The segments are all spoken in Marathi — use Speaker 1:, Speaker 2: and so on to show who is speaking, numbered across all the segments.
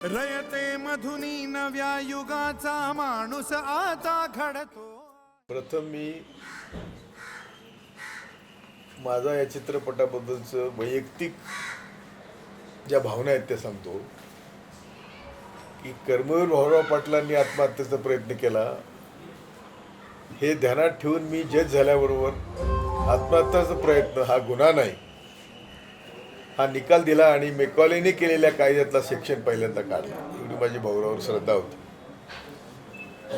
Speaker 1: रयते मधुनी नव्या युगाचा माणूस आता घडतो।
Speaker 2: प्रथम मी माझा या चित्रपटाबद्दलचं वैयक्तिक ज्या भावना आहेत त्या सांगतो की कर्मवीर भाऊराव पाटलांनी आत्महत्येचा प्रयत्न केला हे ध्यानात ठेवून मी जज झाल्याबरोबर आत्महत्याचा प्रयत्न हा गुन्हा नाही हा निकाल दिला आणि मेकॉलेने केलेल्या कायद्यातला सेक्शन पहिल्यांदा काढला। एवढी माझी भाऊरावांवर श्रद्धा होती।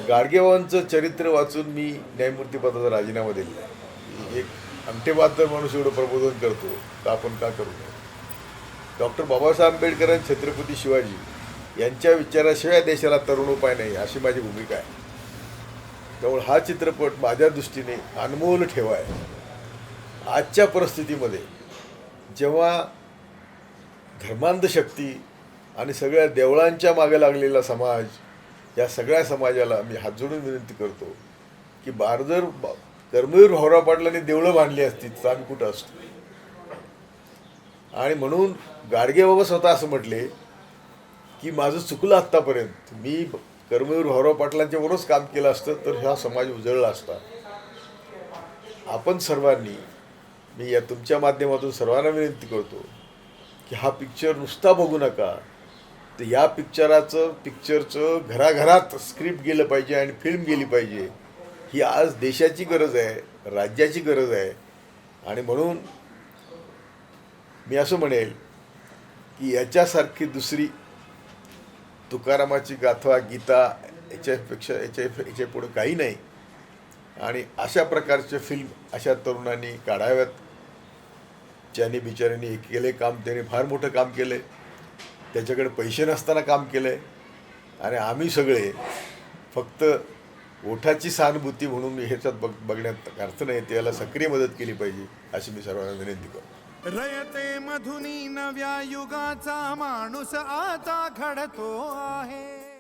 Speaker 2: गाडगेबाबांचं चरित्र वाचून मी न्यायमूर्ती पदाचा राजीनामा दिला आहे। एक अंत्यबहादर माणूस एवढं प्रबोधन करतो तर आपण का करू नये। डॉक्टर बाबासाहेब आंबेडकर आणि छत्रपती शिवाजी यांच्या विचाराशिवाय देशाला तरुणोपाय नाही अशी माझी भूमिका आहे। त्यामुळे हा चित्रपट माझ्या दृष्टीने अनमोल ठेवा आहे। आजच्या परिस्थितीमध्ये जेव्हा धर्मांध शक्ती आणि सगळ्या देवळांच्या मागे लागलेला समाज या सगळ्या समाजाला मी हात जोडून विनंती करतो की जर कर्मवीर भाऊराव पाटलांनी देवळं बांधली असती तर आम्ही कुठं असतो। आणि म्हणून गाडगेबाबा स्वतः असं म्हटले की माझं चुकलं आत्तापर्यंत, मी कर्मवीर भाऊराव पाटलांच्यावरच काम केलं असतं तर हा समाज उजळला असता। आपण सर्वांनी, मी या तुमच्या माध्यमातून सर्वांना विनंती करतो की हा पिक्चर नुसता बघू नका, तर या पिक्चरचं घराघरात स्क्रिप्ट गेलं पाहिजे आणि फिल्म गेली पाहिजे। ही आज देशाची गरज आहे, राज्याची गरज आहे। आणि म्हणून मी असं म्हणेल की याच्यासारखी दुसरी तुकारामाची गाथा गीता याच्या पुढे काही नाही। आणि अशा प्रकारचे फिल्म अशा तरुणांनी काढाव्यात ज्यांनी बिचाऱ्यांनी केले काम, त्याने फार मोठं काम केलं आहे, त्याच्याकडे पैसे नसताना काम केलं आहे। आणि आम्ही सगळे फक्त ओठाची सहानुभूती म्हणून ह्याच्यात बघण्यात अर्थ नाही, त्याला सक्रिय मदत केली पाहिजे अशी मी सर्वांना विनंती करतो।
Speaker 1: रयते मधुनी नव्या युगाचा माणूस आता घडतो आहे।